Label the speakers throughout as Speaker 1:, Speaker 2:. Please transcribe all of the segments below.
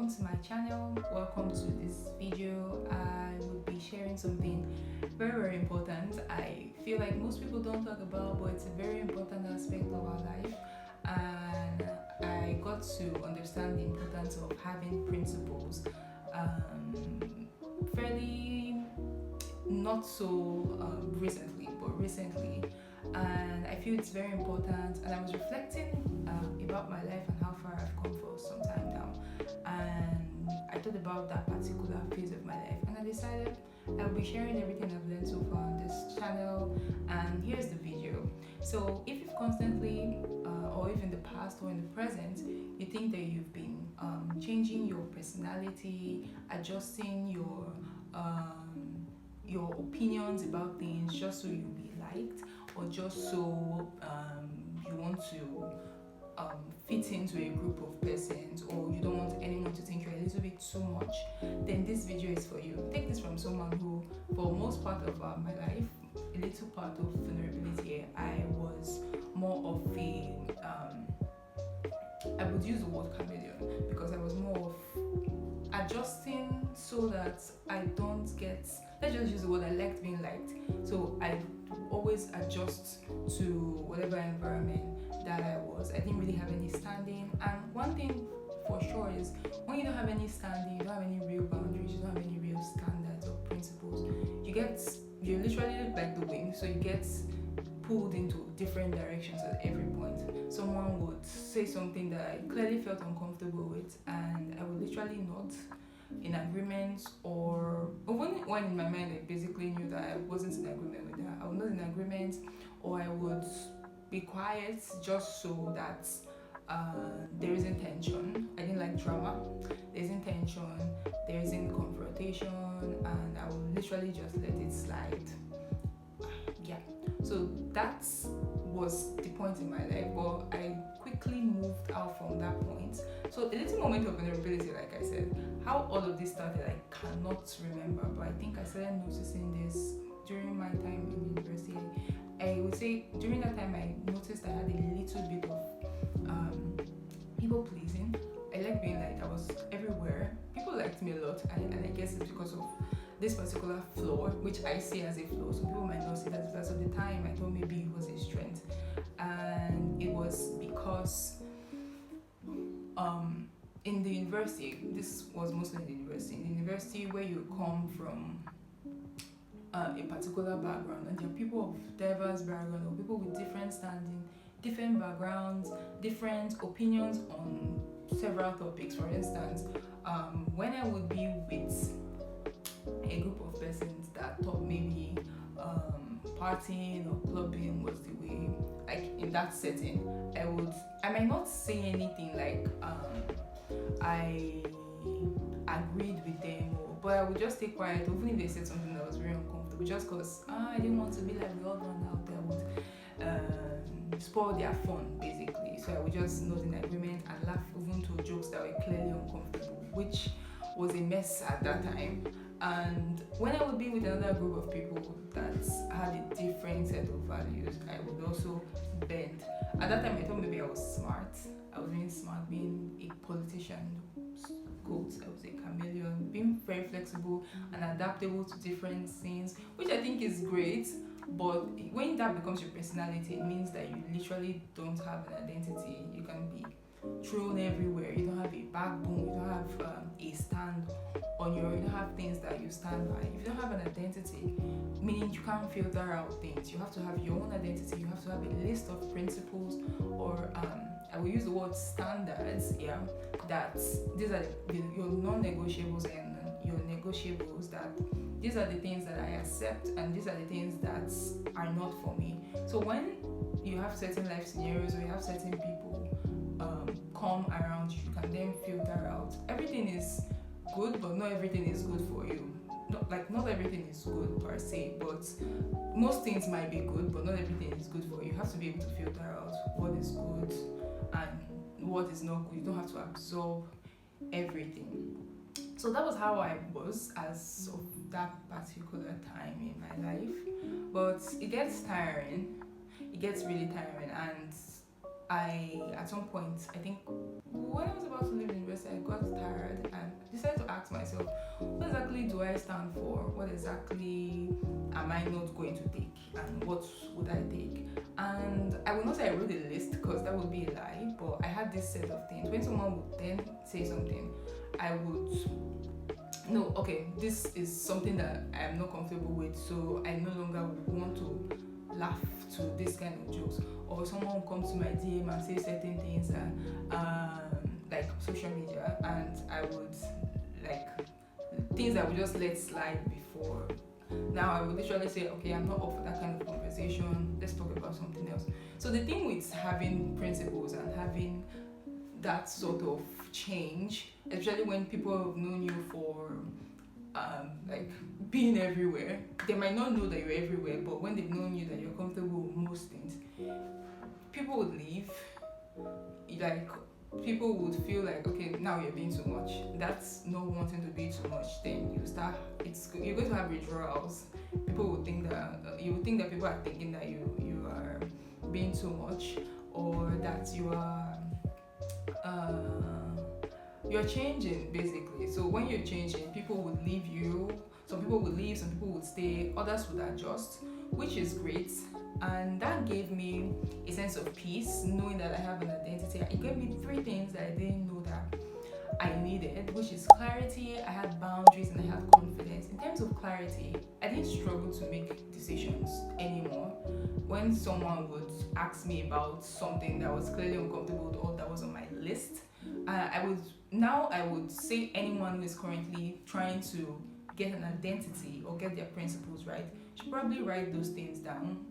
Speaker 1: welcome to my channel. Welcome to this video. I will be sharing something very important. I feel like most people don't talk about, but it's a very important aspect of our life, and I got to understand the importance of having principles fairly not so recently, but recently, and I feel it's very important. And I was reflecting about my life and how far I've come for some time now, and I thought about that particular phase of my life, and I decided I'll be sharing everything I've learned so far on this channel. And here's the video. So if you've constantly or if in the past or in the present you think that you've been changing your personality, adjusting your opinions about things just so you'll be liked, or just so you want to fit into a group of persons, or you don't want anyone to think you're a little bit too much, then this video is for you. Take this from someone who, for most part of my life, a little part of vulnerability, I was more of a I would use the word chameleon, because I was more of adjusting so that I don't get, let's just use the word, I liked being liked. So I always adjust to whatever environment that I was. I didn't really have any standing. And one thing for sure is, when you don't have any standing, you don't have any real boundaries, you don't have any real standards or principles, you're literally like the wind, so you get pulled into different directions at every point. Someone would say something that I clearly felt uncomfortable with, and I would literally nod in agreement, or when in my mind I basically knew that I wasn't in agreement with that, I was not in agreement, or I would be quiet just so that there isn't tension. I didn't like drama. There isn't tension, there isn't confrontation, and I would literally just let it slide. Yeah. So that was the point in my life, but I quickly moved out from that point. So a little moment of vulnerability, like I said. How all of this started, I cannot remember, but I think I started noticing this during my time in university. I would say during that time I noticed I had a little bit of people pleasing. I like being liked. I was everywhere. People liked me a lot, and I guess it's because of this particular flaw, which I see as a flaw. Some people might not see that, because at the time I thought maybe it was a strength, and it was because in the university, this was mostly in the university where you come from a particular background, and there are people of diverse background, or people with different standing, different backgrounds, different opinions on several topics. For instance, when I would be with a group of persons that thought maybe partying or clubbing was the way, like in that setting, I might not say anything like I agreed with them, but I would just stay quiet, even if they said something that was very uncomfortable, just because I didn't want to be like the other one out there would spoil their fun, basically. So I would just nod in agreement and laugh even to jokes that were clearly uncomfortable, which was a mess at that time. And when I would be with another group of people that had a different set of values, I would also bend. At that time I thought maybe I was smart. I was being smart, being a politician, quotes, I was a chameleon, being very flexible and adaptable to different scenes, which I think is great. But when that becomes your personality, it means that you literally don't have an identity. You can be thrown everywhere. You don't have a backbone. You don't have a stand on you don't have things that you stand by. If you don't have an identity, meaning you can't filter out things. You have to have your own identity. You have to have a list of principles, or I will use the word standards. Yeah, that these are your non-negotiables and your negotiables. That these are the things that I accept, and these are the things that are not for me. So when you have certain life scenarios, or you have certain people come around you, can then filter out. Everything is good, but not everything is good for you. Not everything is good per se, but most things might be good, but not everything is good for you. You have to be able to filter out what is good and what is not good. You don't have to absorb everything. So that was how I was as of that particular time in my life. But it gets tiring. It gets really tiring, and at some point, I think when I was about to leave university, I got tired, and decided to ask myself, what exactly do I stand for? What exactly am I not going to take? And what would I take? And I would not say I wrote a list because that would be a lie, but I had this set of things. When someone would then say something, I would no, okay, this is something that I'm not comfortable with, so I no longer want to laugh to this kind of jokes. Or someone will come to my DM and say certain things like social media, and I would like things I would just let slide before. Now I would literally say, okay, I'm not up for that kind of conversation. Let's talk about something else. So the thing with having principles and having that sort of change, especially when people have known you for like being everywhere, they might not know that you're everywhere, but when they've known you that you're comfortable with most things, people would leave. Like people would feel like, okay, now you're being too much. That's not wanting to be too much. Then you're going to have withdrawals. People would think that you would think that people are thinking that you are being too much, or that you're changing basically. So when you're changing, people would leave you. Some people would leave, some people would stay, others would adjust, which is great. And that gave me a sense of peace, knowing that I have an identity. It gave me 3 things that I didn't know that I needed, which is clarity, I had boundaries, and I had confidence. In terms of clarity, I didn't struggle to make decisions anymore. When someone would ask me about something that was clearly uncomfortable or that was on my list, I would say anyone who is currently trying to get an identity or get their principles right should probably write those things down,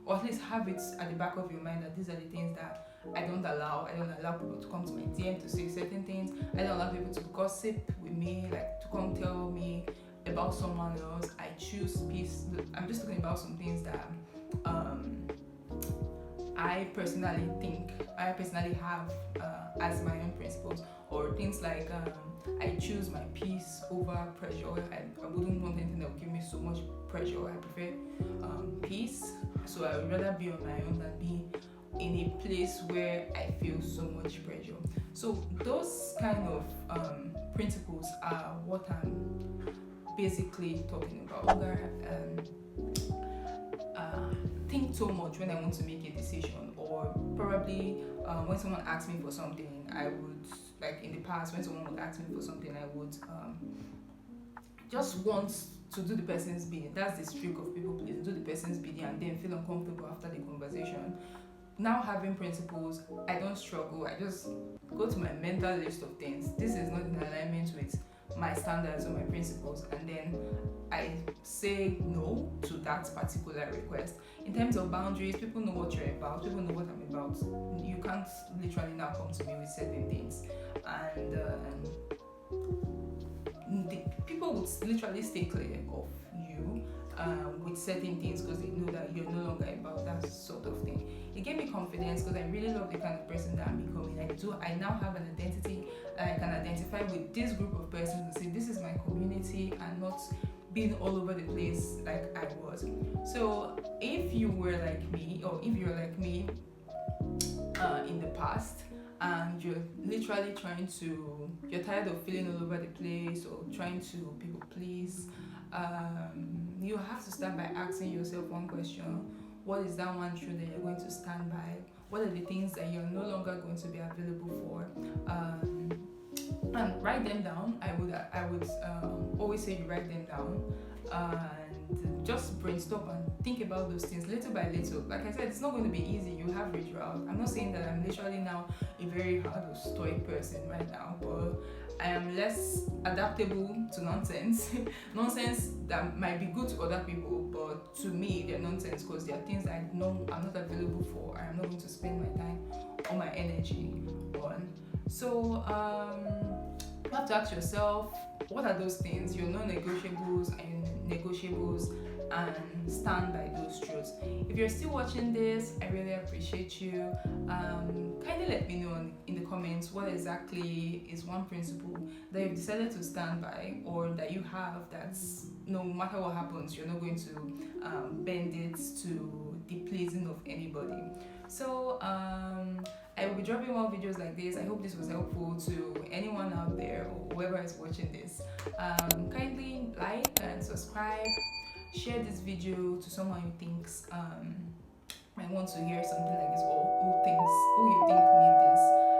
Speaker 1: or at least have it at the back of your mind that these are the things that I don't allow. I don't allow people to come to my DM to say certain things. I don't allow people to gossip with me, like to come tell me about someone else. I choose peace. I'm just talking about some things that I personally have as my own principles, or things like I choose my peace over pressure. I wouldn't want anything that would give me so much pressure. I prefer peace, so I would rather be on my own than be in a place where I feel so much pressure. So those kind of principles are what I'm basically talking about. Think so much when I want to make a decision, or probably when someone asks me for something, I would, like in the past, when someone would ask me for something, I would just want to do the person's bidding. That's the streak of people pleasing, do the person's bidding and then feel uncomfortable after the conversation. Now having principles, I don't struggle. I just go to my mental list of things. This is not in alignment with my standards or my principles, and then I say no to that particular request. In terms of boundaries, people know what you're about, people know what I'm about. You can't literally now come to me with certain things, and people would literally stay clear of you with certain things because they know that you're no longer about that sort of thing. It gave me confidence because I really love the kind of person that I'm becoming. I now have an identity, and I can identify with this group of persons and say this is my community, and not being all over the place like I was. So if you were like me, or if you're like me in the past, and you're literally you're tired of feeling all over the place or trying to people please, you have to start by asking yourself one question: what is that one truth that you're going to stand by? What are the things that you're no longer going to be available for? And write them down. I would always say you write them down, and just brainstorm and think about those things little by little. Like I said, it's not going to be easy. You have rituals. I'm not saying that I'm literally now a very hard or stoic person right now, but I am less adaptable to nonsense. Nonsense that might be good to other people, but to me they're nonsense because they are things that I know I'm not available for, and I'm not going to spend my time or my energy on. So you have to ask yourself, what are those things, your non-negotiables and negotiables, and stand by those truths. If you're still watching this, I really appreciate you. Kindly let me know in the comments what exactly is one principle that you've decided to stand by, or that you have that's no matter what happens, you're not going to bend it to the pleasing of anybody. So I I will be dropping more videos like this. I hope this was helpful to anyone out there or whoever is watching this. Kindly like and subscribe. Share this video to someone who thinks might want to hear something like this, or who you think need this.